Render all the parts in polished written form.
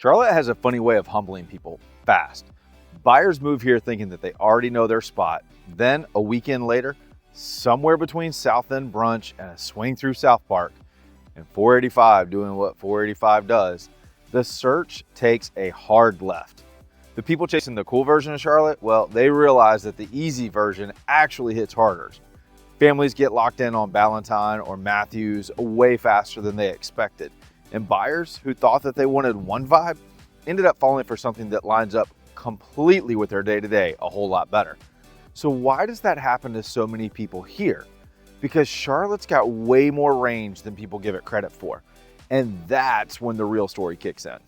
Charlotte has a funny way of humbling people fast. Buyers move here thinking that they already know their spot. Then, a weekend later, somewhere between South End brunch and a swing through South Park, and 485 doing what 485 does, the search takes a hard left. The people chasing the cool version of Charlotte, well, they realize that the easy version actually hits harder. Families get locked in on Ballantyne or Matthews way faster than they expected. And buyers who thought that they wanted one vibe ended up falling for something that lines up completely with their day-to-day a whole lot better. So why does that happen to so many people here? Because Charlotte's got way more range than people give it credit for. And that's when the real story kicks in.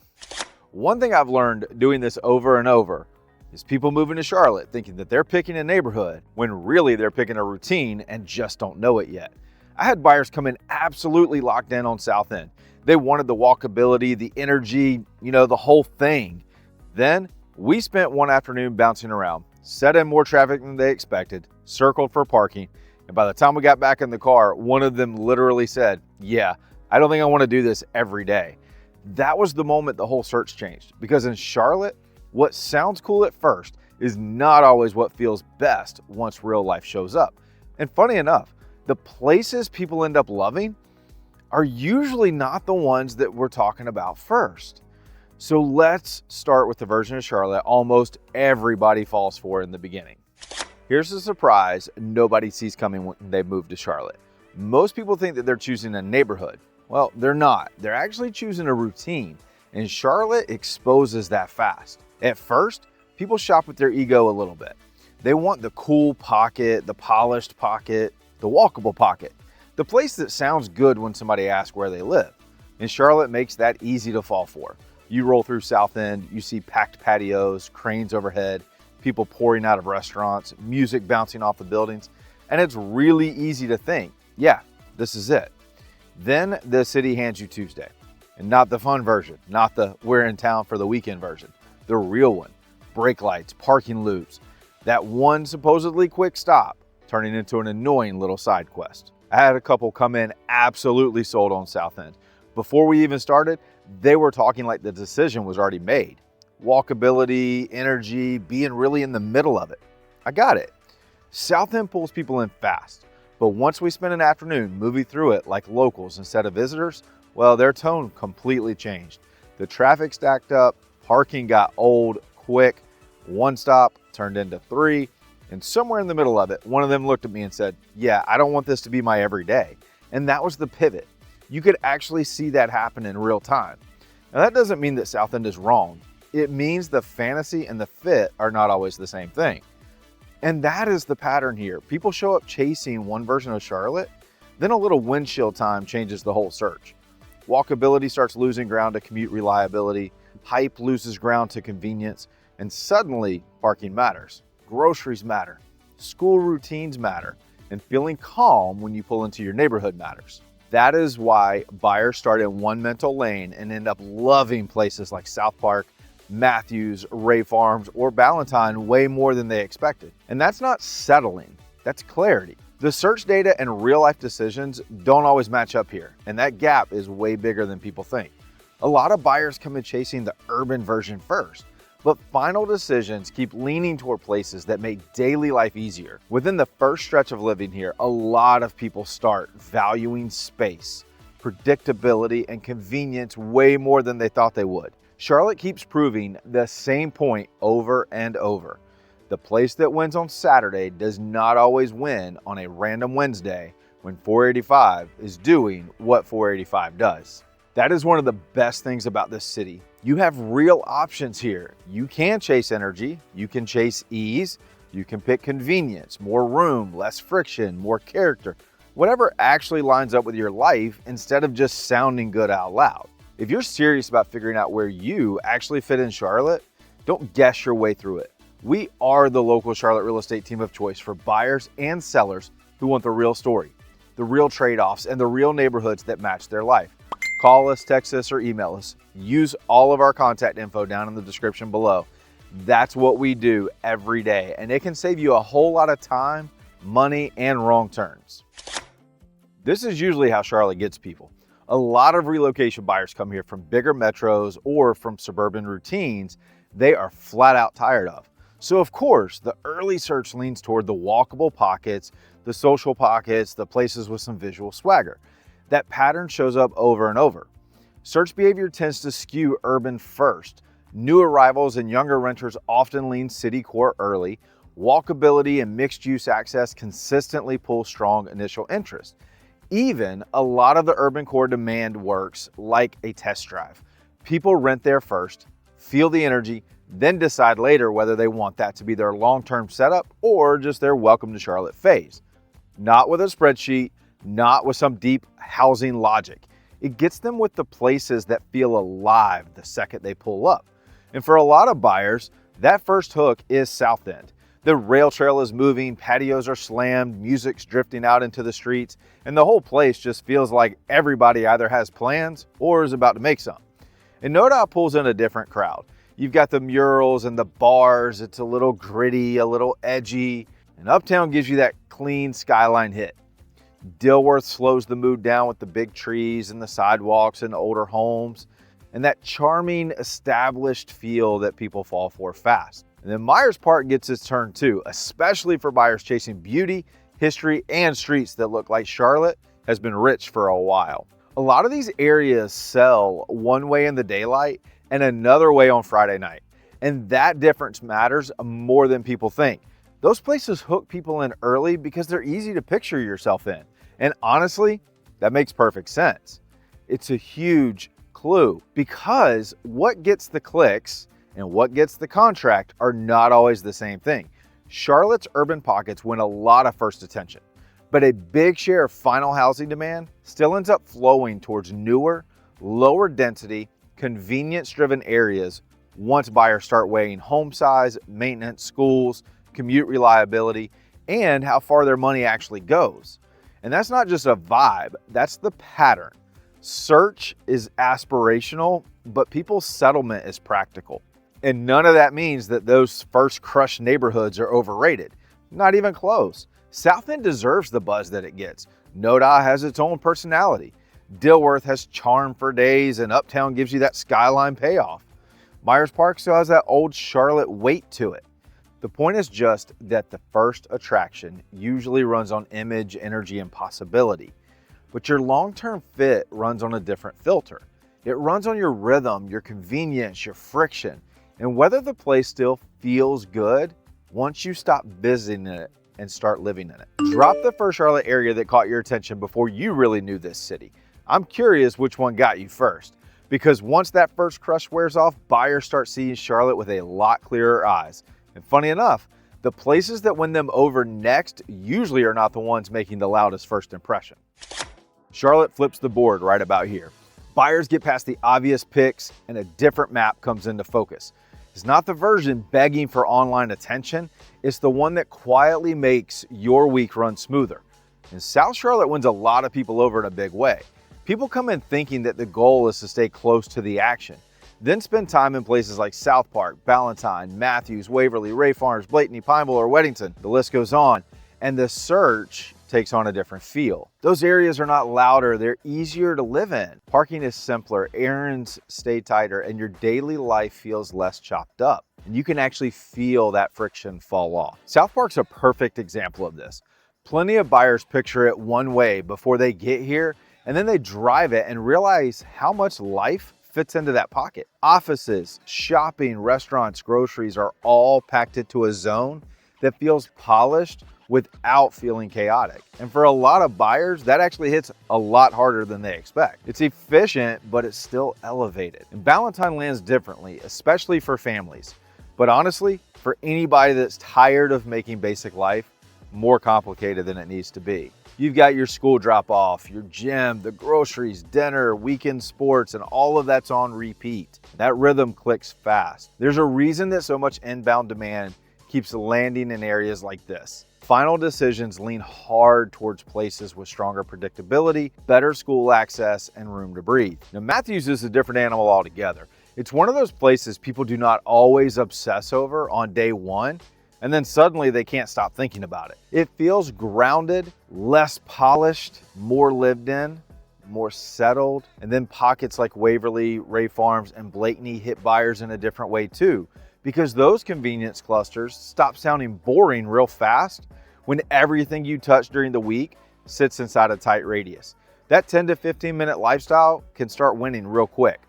One thing I've learned doing this over and over is people moving to Charlotte thinking that they're picking a neighborhood when really they're picking a routine and just don't know it yet. I had buyers come in absolutely locked in on South End. They wanted the walkability, the energy, the whole thing. Then we spent one afternoon bouncing around, set in more traffic than they expected, circled for parking, and by the time we got back in the car, one of them literally said, "Yeah, I don't think I want to do this every day." That was the moment the whole search changed, because in Charlotte, what sounds cool at first is not always what feels best once real life shows up. And funny enough, the places people end up loving are usually not the ones that we're talking about first. So let's start with the version of Charlotte almost everybody falls for in the beginning. Here's a surprise nobody sees coming when they move to Charlotte. Most people think that they're choosing a neighborhood. Well, they're not. They're actually choosing a routine, and Charlotte exposes that fast. At first, people shop with their ego a little bit. They want the cool pocket, the polished pocket, the walkable pocket, the place that sounds good when somebody asks where they live. And Charlotte makes that easy to fall for. You roll through South End, you see packed patios, cranes overhead, people pouring out of restaurants, music bouncing off the buildings, and it's really easy to think, yeah, this is it. Then the city hands you Tuesday, and not the fun version, not the we're in town for the weekend version, the real one. Brake lights, parking loops, that one supposedly quick stop turning into an annoying little side quest. I had a couple come in absolutely sold on South End. Before we even started, they were talking like the decision was already made. Walkability, energy, being really in the middle of it. I got it. South End pulls people in fast, but once we spent an afternoon moving through it like locals instead of visitors, well, their tone completely changed. The traffic stacked up, parking got old quick, one stop turned into three, and somewhere in the middle of it, one of them looked at me and said, "Yeah, I don't want this to be my everyday." And that was the pivot. You could actually see that happen in real time. Now, that doesn't mean that South End is wrong. It means the fantasy and the fit are not always the same thing. And that is the pattern here. People show up chasing one version of Charlotte, then a little windshield time changes the whole search. Walkability starts losing ground to commute reliability, hype loses ground to convenience, and suddenly parking matters, groceries matter, school routines matter, and feeling calm when you pull into your neighborhood matters. That is why buyers start in one mental lane and end up loving places like South Park, Matthews, Ray Farms, or Ballantyne way more than they expected. And that's not settling, that's clarity. The search data and real life decisions don't always match up here, and that gap is way bigger than people think. A lot of buyers come in chasing the urban version first, but final decisions keep leaning toward places that make daily life easier. Within the first stretch of living here, a lot of people start valuing space, predictability, and convenience way more than they thought they would. Charlotte keeps proving the same point over and over. The place that wins on Saturday does not always win on a random Wednesday when 485 is doing what 485 does. That is one of the best things about this city. You have real options here. You can chase energy, you can chase ease, you can pick convenience, more room, less friction, more character, whatever actually lines up with your life instead of just sounding good out loud. If you're serious about figuring out where you actually fit in Charlotte, don't guess your way through it. We are the local Charlotte real estate team of choice for buyers and sellers who want the real story, the real trade-offs, and the real neighborhoods that match their life. Call us, text us, or email us. Use all of our contact info down in the description below. That's what we do every day, and it can save you a whole lot of time, money, and wrong turns. This is usually how Charlotte gets people. A lot of relocation buyers come here from bigger metros or from suburban routines they are flat out tired of. So of course, the early search leans toward the walkable pockets, the social pockets, the places with some visual swagger. That pattern shows up over and over. Search behavior tends to skew urban first. New arrivals and younger renters often lean city core early. Walkability and mixed-use access consistently pull strong initial interest. Even a lot of the urban core demand works like a test drive. People rent there first, feel the energy, then decide later whether they want that to be their long-term setup or just their welcome to Charlotte phase. Not with a spreadsheet, not with some deep housing logic. It gets them with the places that feel alive the second they pull up. And for a lot of buyers, that first hook is South End. The rail trail is moving, patios are slammed, music's drifting out into the streets, and the whole place just feels like everybody either has plans or is about to make some. And No Doubt pulls in a different crowd. You've got the murals and the bars, it's a little gritty, a little edgy, and Uptown gives you that clean skyline hit. Dilworth slows the mood down with the big trees and the sidewalks and older homes, and that charming established feel that people fall for fast. And then Myers Park gets its turn too, especially for buyers chasing beauty, history, and streets that look like Charlotte has been rich for a while. A lot of these areas sell one way in the daylight and another way on Friday night. And that difference matters more than people think. Those places hook people in early because they're easy to picture yourself in. And honestly, that makes perfect sense. It's a huge clue because what gets the clicks and what gets the contract are not always the same thing. Charlotte's urban pockets win a lot of first attention, but a big share of final housing demand still ends up flowing towards newer, lower density, convenience-driven areas once buyers start weighing home size, maintenance, schools, commute reliability, and how far their money actually goes. And that's not just a vibe, that's the pattern. Search is aspirational, but people's settlement is practical. And none of that means that those first crush neighborhoods are overrated. Not even close. South End deserves the buzz that it gets. Noda has its own personality. Dilworth has charm for days, and Uptown gives you that skyline payoff. Myers Park still has that old Charlotte weight to it. The point is just that the first attraction usually runs on image, energy, and possibility. But your long-term fit runs on a different filter. It runs on your rhythm, your convenience, your friction, and whether the place still feels good once you stop visiting it and start living in it. Drop the first Charlotte area that caught your attention before you really knew this city. I'm curious which one got you first, because once that first crush wears off, buyers start seeing Charlotte with a lot clearer eyes. And funny enough, the places that win them over next usually are not the ones making the loudest first impression. Charlotte flips the board right about here. Buyers get past the obvious picks and a different map comes into focus. It's not the version begging for online attention, it's the one that quietly makes your week run smoother. And South Charlotte wins a lot of people over in a big way. People come in thinking that the goal is to stay close to the action, then spend time in places like South Park, Ballantyne, Matthews, Waverly, Ray Farms, Blakeney, Pineville, or Weddington. The list goes on, and the search takes on a different feel. Those areas are not louder, they're easier to live in. Parking is simpler, errands stay tighter, and your daily life feels less chopped up. And you can actually feel that friction fall off. South Park's a perfect example of this. Plenty of buyers picture it one way before they get here, and then they drive it and realize how much life fits into that pocket. Offices, shopping, restaurants, groceries are all packed into a zone that feels polished without feeling chaotic. And for a lot of buyers, that actually hits a lot harder than they expect. It's efficient, but it's still elevated. And Ballantyne lands differently, especially for families. But honestly, for anybody that's tired of making basic life more complicated than it needs to be. You've got your school drop-off, your gym, the groceries, dinner, weekend sports, and all of that's on repeat. That rhythm clicks fast. There's a reason that so much inbound demand keeps landing in areas like this. Final decisions lean hard towards places with stronger predictability, better school access, and room to breathe. Now, Matthews is a different animal altogether. It's one of those places people do not always obsess over on day one, and then suddenly they can't stop thinking about it. It feels grounded, less polished, more lived in, more settled. And then pockets like Waverly, Ray Farms, and Blakeney hit buyers in a different way too, because those convenience clusters stop sounding boring real fast when everything you touch during the week sits inside a tight radius. That 10 to 15 minute lifestyle can start winning real quick.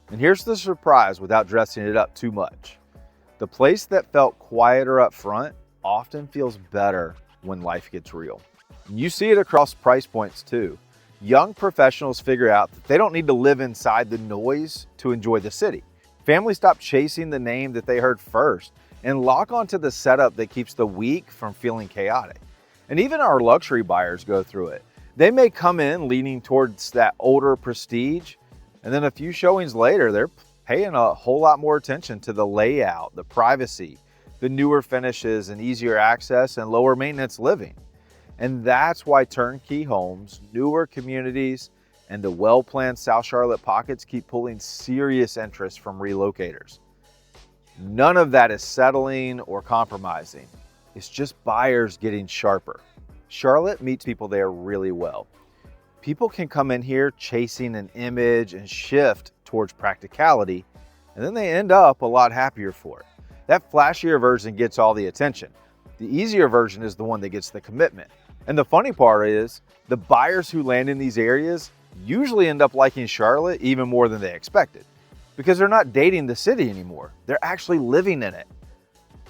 And here's the surprise without dressing it up too much. The place that felt quieter up front often feels better when life gets real. You see it across price points too. Young professionals figure out that they don't need to live inside the noise to enjoy the city. Families stop chasing the name that they heard first and lock onto the setup that keeps the week from feeling chaotic. And even our luxury buyers go through it. They may come in leaning towards that older prestige, and then a few showings later, they're paying a whole lot more attention to the layout, the privacy, the newer finishes, and easier access and lower maintenance living. And that's why turnkey homes, newer communities, and the well-planned South Charlotte pockets keep pulling serious interest from relocators. None of that is settling or compromising. It's just buyers getting sharper. Charlotte meets people there really well. People can come in here chasing an image and shift towards practicality, and then they end up a lot happier for it. That flashier version gets all the attention. The easier version is the one that gets the commitment. And the funny part is, the buyers who land in these areas usually end up liking Charlotte even more than they expected, because they're not dating the city anymore. They're actually living in it.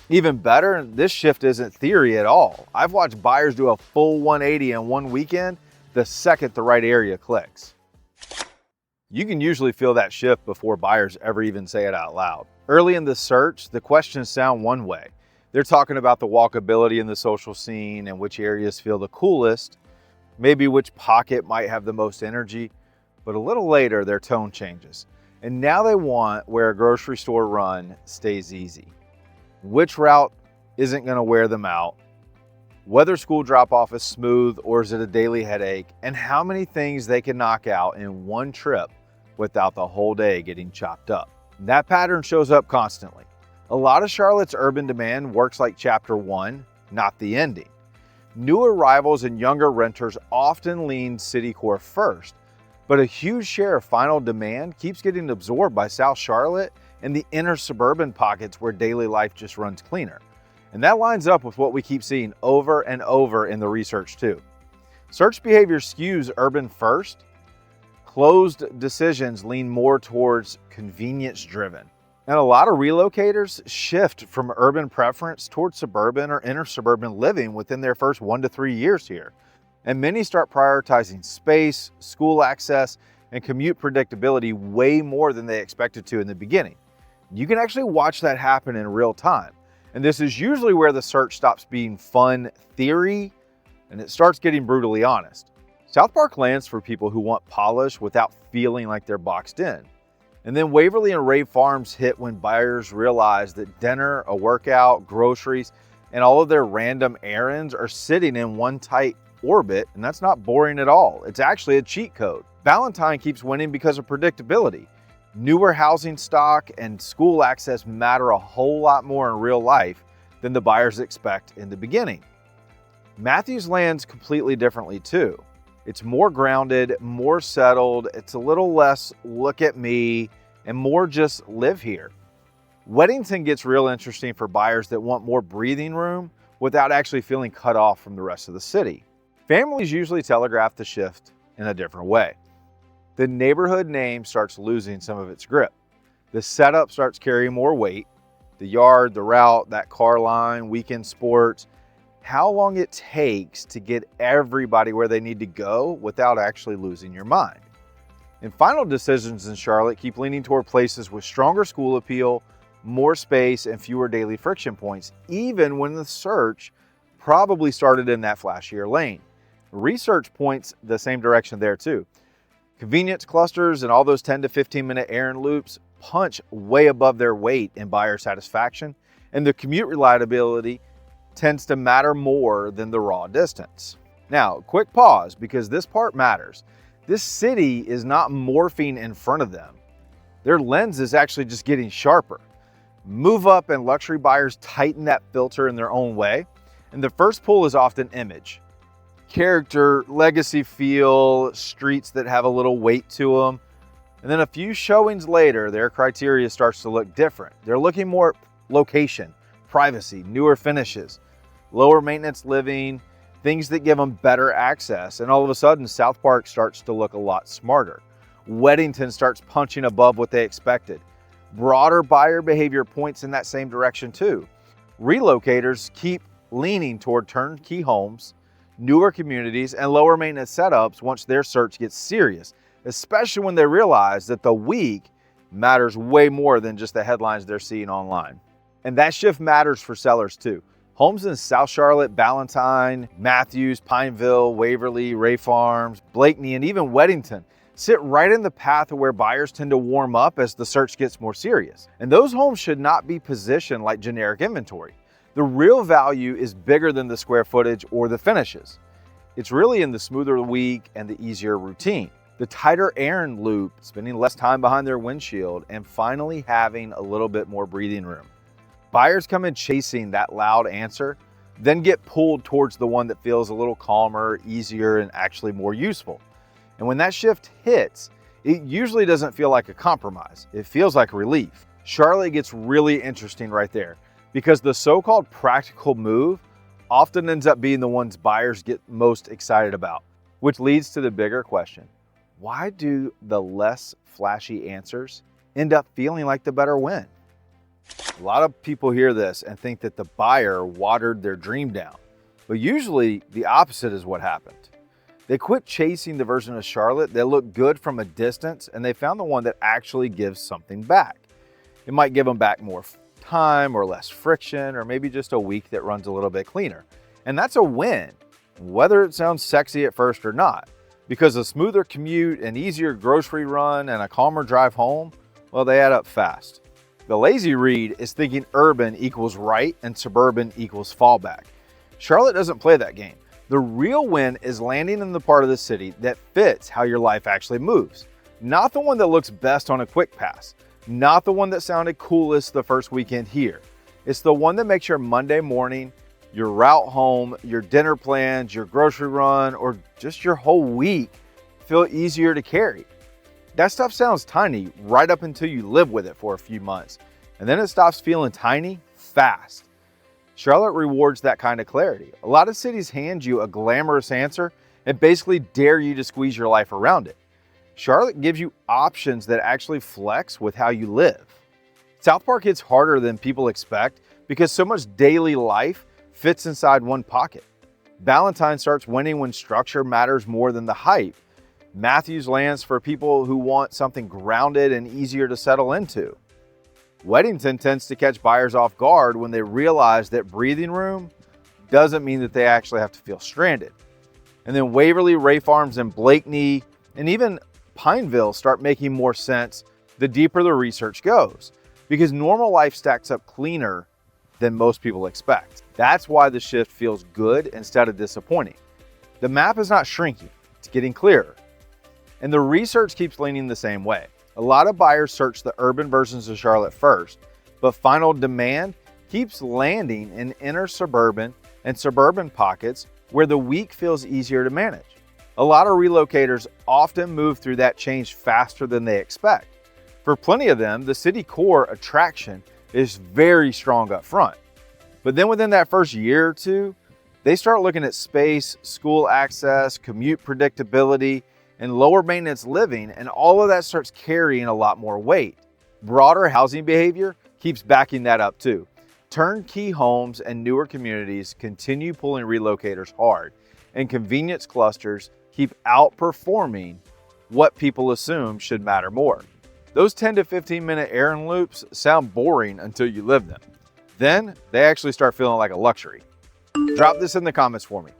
Even better, this shift isn't theory at all. I've watched buyers do a full 180 in one weekend the second the right area clicks. You can usually feel that shift before buyers ever even say it out loud. Early in the search, the questions sound one way. They're talking about the walkability in the social scene and which areas feel the coolest, maybe which pocket might have the most energy, but a little later their tone changes. And now they want where a grocery store run stays easy. Which route isn't going to wear them out, whether school drop-off is smooth or is it a daily headache, and how many things they can knock out in one trip without the whole day getting chopped up. And that pattern shows up constantly. A lot of Charlotte's urban demand works like chapter 1, not the ending. New arrivals and younger renters often lean city core first, but a huge share of final demand keeps getting absorbed by South Charlotte and the inner suburban pockets where daily life just runs cleaner. And that lines up with what we keep seeing over and over in the research too. Search behavior skews urban first. Closed decisions lean more towards convenience driven. And a lot of relocators shift from urban preference towards suburban or inner suburban living within their first 1 to 3 years here. And many start prioritizing space, school access, and commute predictability way more than they expected to in the beginning. You can actually watch that happen in real time. And this is usually where the search stops being fun theory and it starts getting brutally honest. South Park lands for people who want polish without feeling like they're boxed in. And then Waverly and Ray Farms hit when buyers realize that dinner, a workout, groceries, and all of their random errands are sitting in one tight orbit, and that's not boring at all. It's actually a cheat code. Valentine keeps winning because of predictability. Newer housing stock and school access matter a whole lot more in real life than the buyers expect in the beginning. Matthews lands completely differently too. It's more grounded, more settled, it's a little less look at me, and more just live here. Weddington gets real interesting for buyers that want more breathing room without actually feeling cut off from the rest of the city. Families usually telegraph the shift in a different way. The neighborhood name starts losing some of its grip. The setup starts carrying more weight. The yard, the route, that car line, weekend sports, how long it takes to get everybody where they need to go without actually losing your mind. And final decisions in Charlotte keep leaning toward places with stronger school appeal, more space, and fewer daily friction points, even when the search probably started in that flashier lane. Research points the same direction there too. Convenience clusters and all those 10 to 15 minute errand loops punch way above their weight in buyer satisfaction, and the commute reliability tends to matter more than the raw distance. Now, quick pause because this part matters. This city is not morphing in front of them. Their lens is actually just getting sharper. Move up and luxury buyers tighten that filter in their own way, and the first pull is often image. character, legacy feel, streets that have a little weight to them. And then a few showings later, their criteria starts to look different. They're looking more at location, privacy, newer finishes, lower maintenance living, things that give them better access. And all of a sudden, South Park starts to look a lot smarter. Weddington starts punching above what they expected. Broader buyer behavior points in that same direction too. Relocators keep leaning toward turnkey homes, newer communities, and lower maintenance setups once their search gets serious, especially when they realize that the week matters way more than just the headlines they're seeing online. And that shift matters for sellers too. Homes in South Charlotte, Ballantyne, Matthews, Pineville, Waverly, Ray Farms, Blakeney, and even Weddington sit right in the path of where buyers tend to warm up as the search gets more serious. And those homes should not be positioned like generic inventory. The real value is bigger than the square footage or the finishes. It's really in the smoother week and the easier routine. The tighter errand loop, spending less time behind their windshield, and finally having a little bit more breathing room. Buyers come in chasing that loud answer, then get pulled towards the one that feels a little calmer, easier, and actually more useful. And when that shift hits, it usually doesn't feel like a compromise. It feels like relief. Charlotte gets really interesting right there because the so-called practical move often ends up being the ones buyers get most excited about, which leads to the bigger question. Why do the less flashy answers end up feeling like the better win? A lot of people hear this and think that the buyer watered their dream down, but usually the opposite is what happened. They quit chasing the version of Charlotte that looked good from a distance, and they found the one that actually gives something back. It might give them back more time or less friction, or maybe just a week that runs a little bit cleaner. And that's a win, whether it sounds sexy at first or not, because a smoother commute, an easier grocery run, and a calmer drive home, well, they add up fast. The lazy read is thinking urban equals right and suburban equals fallback. Charlotte doesn't play that game. The real win is landing in the part of the city that fits how your life actually moves. Not the one that looks best on a quick pass. Not the one that sounded coolest the first weekend here. It's the one that makes your Monday morning, your route home, your dinner plans, your grocery run, or just your whole week feel easier to carry. That stuff sounds tiny right up until you live with it for a few months, and then it stops feeling tiny fast. Charlotte rewards that kind of clarity. A lot of cities hand you a glamorous answer and basically dare you to squeeze your life around it. Charlotte gives you options that actually flex with how you live. South Park hits harder than people expect because so much daily life fits inside one pocket. Ballantyne starts winning when structure matters more than the hype. Matthews lands for people who want something grounded and easier to settle into. Weddington tends to catch buyers off guard when they realize that breathing room doesn't mean that they actually have to feel stranded. And then Waverly, Ray Farms, and Blakeney, and even Pineville start making more sense the deeper the research goes, because normal life stacks up cleaner than most people expect. That's why the shift feels good instead of disappointing. The map is not shrinking, it's getting clearer. And the research keeps leaning the same way. A lot of buyers search the urban versions of Charlotte first, but final demand keeps landing in inner suburban and suburban pockets where the week feels easier to manage. A lot of relocators often move through that change faster than they expect. For plenty of them, the city core attraction is very strong up front. But then within that first year or two, they start looking at space, school access, commute predictability, and lower maintenance living, and all of that starts carrying a lot more weight. Broader housing behavior keeps backing that up too. Turnkey homes and newer communities continue pulling relocators hard, and convenience clusters keep outperforming what people assume should matter more. Those 10 to 15 minute errand loops sound boring until you live them. Then they actually start feeling like a luxury. Drop this in the comments for me.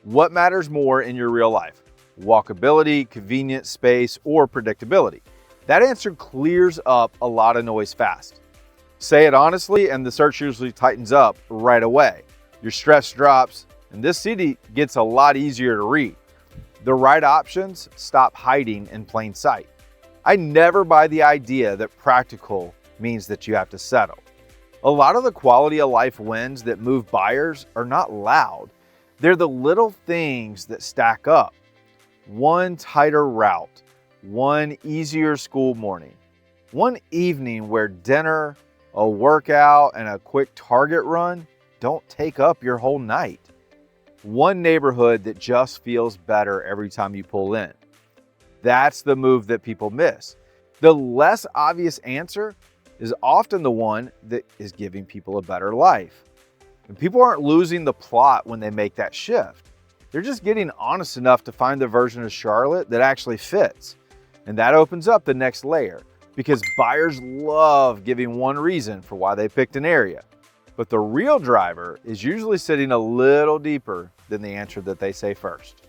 What matters more in your real life? Walkability, convenience, space, or predictability? That answer clears up a lot of noise fast. Say it honestly, and the search usually tightens up right away. Your stress drops, and this city gets a lot easier to read. The right options stop hiding in plain sight. I never buy the idea that practical means that you have to settle. A lot of the quality of life wins that move buyers are not loud. They're the little things that stack up. One tighter route, one easier school morning, one evening where dinner, a workout, and a quick Target run don't take up your whole night. One neighborhood that just feels better every time you pull in. That's the move that people miss. The less obvious answer is often the one that is giving people a better life. And people aren't losing the plot when they make that shift. They're just getting honest enough to find the version of Charlotte that actually fits. And that opens up the next layer, because buyers love giving one reason for why they picked an area. But the real driver is usually sitting a little deeper than the answer that they say first.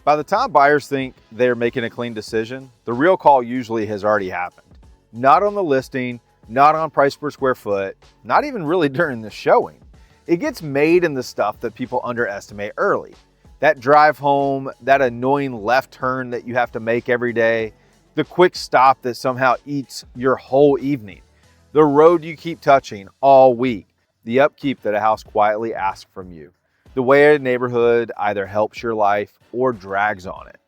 By the time buyers think they're making a clean decision, the real call usually has already happened. Not on the listing, not on price per square foot, not even really during the showing. It gets made in the stuff that people underestimate early. That drive home, that annoying left turn that you have to make every day, the quick stop that somehow eats your whole evening, the road you keep touching all week, the upkeep that a house quietly asks from you, the way a neighborhood either helps your life or drags on it.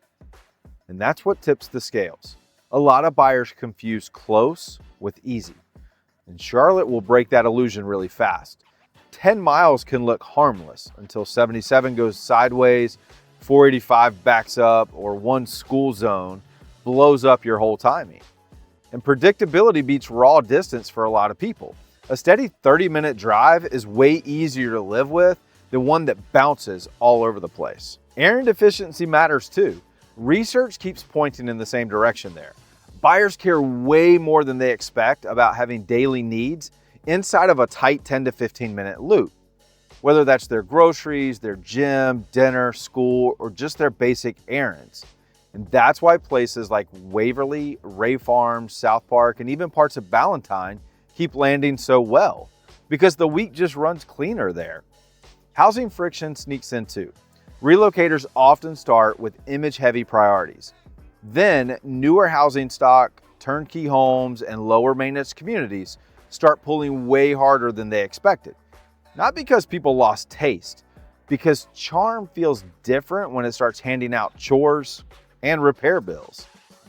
And that's what tips the scales. A lot of buyers confuse close with easy. And Charlotte will break that illusion really fast. 10 miles can look harmless until 77 goes sideways, 485 backs up, or one school zone blows up your whole timing. And predictability beats raw distance for a lot of people. A steady 30-minute drive is way easier to live with than one that bounces all over the place. Errand efficiency matters too. Research keeps pointing in the same direction there. Buyers care way more than they expect about having daily needs inside of a tight 10 to 15 minute loop. Whether that's their groceries, their gym, dinner, school, or just their basic errands. And that's why places like Waverly, Ray Farms, South Park, and even parts of Ballantyne keep landing so well, because the week just runs cleaner there. Housing friction sneaks in too. Relocators often start with image-heavy priorities. Then newer housing stock, turnkey homes, and lower maintenance communities start pulling way harder than they expected. Not because people lost taste, because charm feels different when it starts handing out chores and repair bills.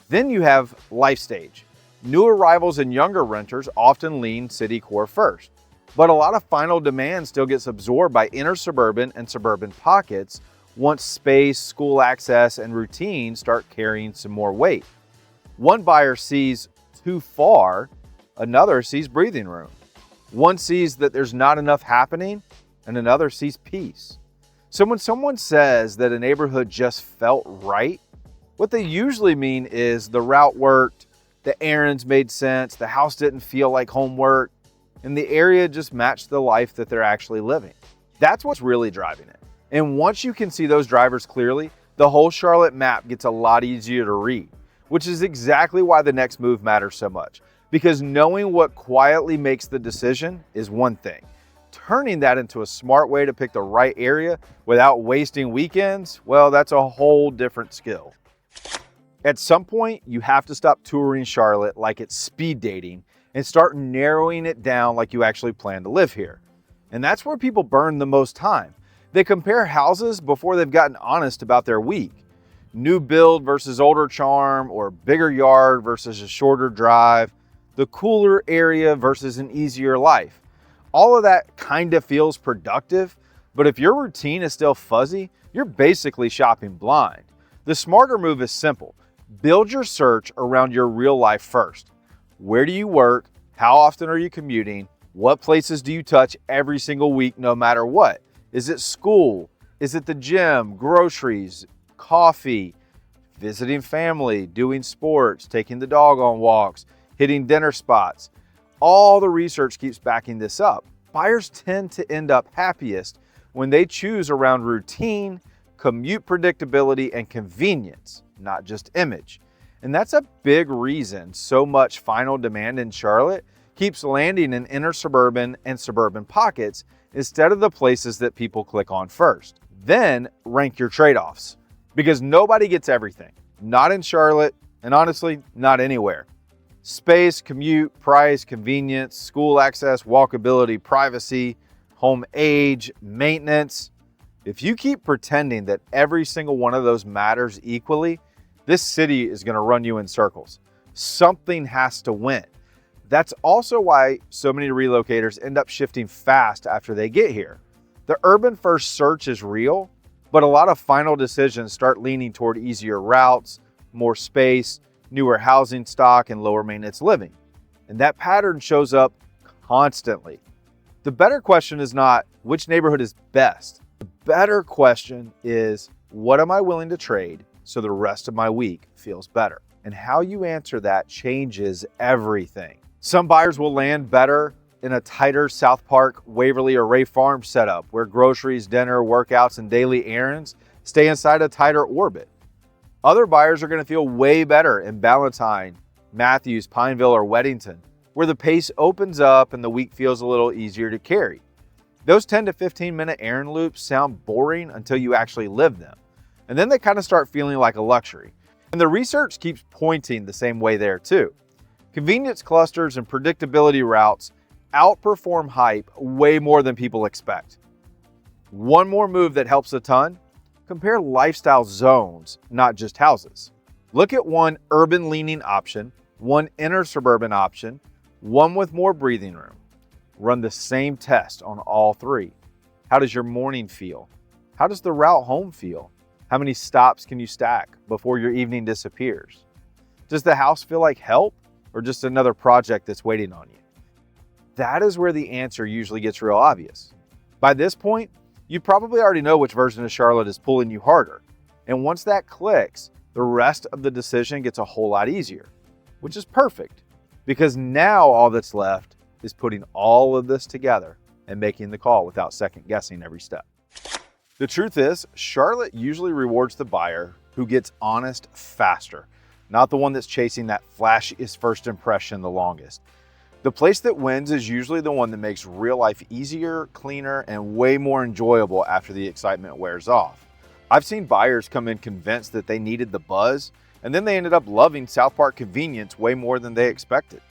Then you have life stage. New arrivals and younger renters often lean city core first, but a lot of final demand still gets absorbed by inner suburban and suburban pockets once space, school access, and routine start carrying some more weight. One buyer sees too far, another sees breathing room. One sees that there's not enough happening, and another sees peace. So when someone says that a neighborhood just felt right, what they usually mean is the route worked, the errands made sense, the house didn't feel like homework, and the area just matched the life that they're actually living. That's what's really driving it. And once you can see those drivers clearly, the whole Charlotte map gets a lot easier to read, which is exactly why the next move matters so much. Because knowing what quietly makes the decision is one thing. Turning that into a smart way to pick the right area without wasting weekends, well, that's a whole different skill. At some point, you have to stop touring Charlotte like it's speed dating and start narrowing it down like you actually plan to live here. And that's where people burn the most time. They compare houses before they've gotten honest about their week. New build versus older charm, or bigger yard versus a shorter drive, the cooler area versus an easier life. All of that kind of feels productive, but if your routine is still fuzzy, you're basically shopping blind. The smarter move is simple. Build your search around your real life first. Where do you work? How often are you commuting? What places do you touch every single week no matter what? Is it school? Is it the gym, groceries, coffee, visiting family, doing sports, taking the dog on walks, hitting dinner spots? All the research keeps backing this up. Buyers tend to end up happiest when they choose around routine, commute predictability, and convenience, not just image. And that's a big reason so much final demand in Charlotte keeps landing in inner suburban and suburban pockets instead of the places that people click on first. Then rank your trade-offs, because nobody gets everything. Not in Charlotte, and honestly, not anywhere. Space, commute, price, convenience, school access, walkability, privacy, home age, maintenance. If you keep pretending that every single one of those matters equally, this city is going to run you in circles. Something has to win. That's also why so many relocators end up shifting fast after they get here. The urban first search is real, but a lot of final decisions start leaning toward easier routes, more space, newer housing stock, and lower maintenance living. And that pattern shows up constantly. The better question is not which neighborhood is best. The better question is, what am I willing to trade so the rest of my week feels better? And how you answer that changes everything. Some buyers will land better in a tighter South Park, Waverly, or Ray Farm setup where groceries, dinner, workouts, and daily errands stay inside a tighter orbit. Other buyers are going to feel way better in Ballantyne, Matthews, Pineville, or Weddington, where the pace opens up and the week feels a little easier to carry. Those 10 to 15 minute errand loops sound boring until you actually live them. And then they kind of start feeling like a luxury. And the research keeps pointing the same way there too. Convenience clusters and predictability routes outperform hype way more than people expect. One more move that helps a ton: compare lifestyle zones, not just houses. Look at one urban leaning option, one inner suburban option, one with more breathing room. Run the same test on all three. How does your morning feel? How does the route home feel? How many stops can you stack before your evening disappears? Does the house feel like help or just another project that's waiting on you? That is where the answer usually gets real obvious. By this point, you probably already know which version of Charlotte is pulling you harder. And once that clicks, the rest of the decision gets a whole lot easier, which is perfect because now all that's left is putting all of this together and making the call without second guessing every step. The truth is, Charlotte usually rewards the buyer who gets honest faster, not the one that's chasing that flashiest first impression the longest. The place that wins is usually the one that makes real life easier, cleaner, and way more enjoyable after the excitement wears off. I've seen buyers come in convinced that they needed the buzz, and then they ended up loving South Park convenience way more than they expected.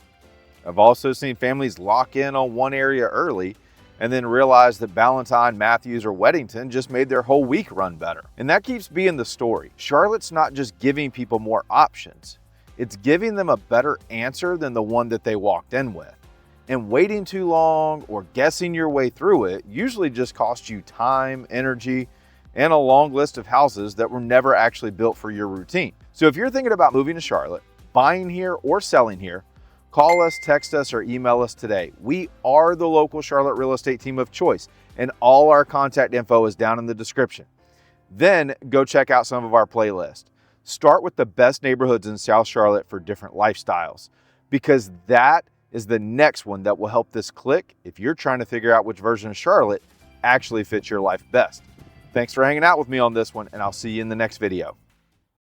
I've also seen families lock in on one area early and then realize that Ballantyne, Matthews, or Weddington just made their whole week run better. And that keeps being the story. Charlotte's not just giving people more options. It's giving them a better answer than the one that they walked in with. And waiting too long or guessing your way through it usually just costs you time, energy, and a long list of houses that were never actually built for your routine. So if you're thinking about moving to Charlotte, buying here or selling here, call us, text us, or email us today. We are the local Charlotte real estate team of choice, and all our contact info is down in the description. Then go check out some of our playlists. Start with the best neighborhoods in South Charlotte for different lifestyles, because that is the next one that will help this click if you're trying to figure out which version of Charlotte actually fits your life best. Thanks for hanging out with me on this one, and I'll see you in the next video.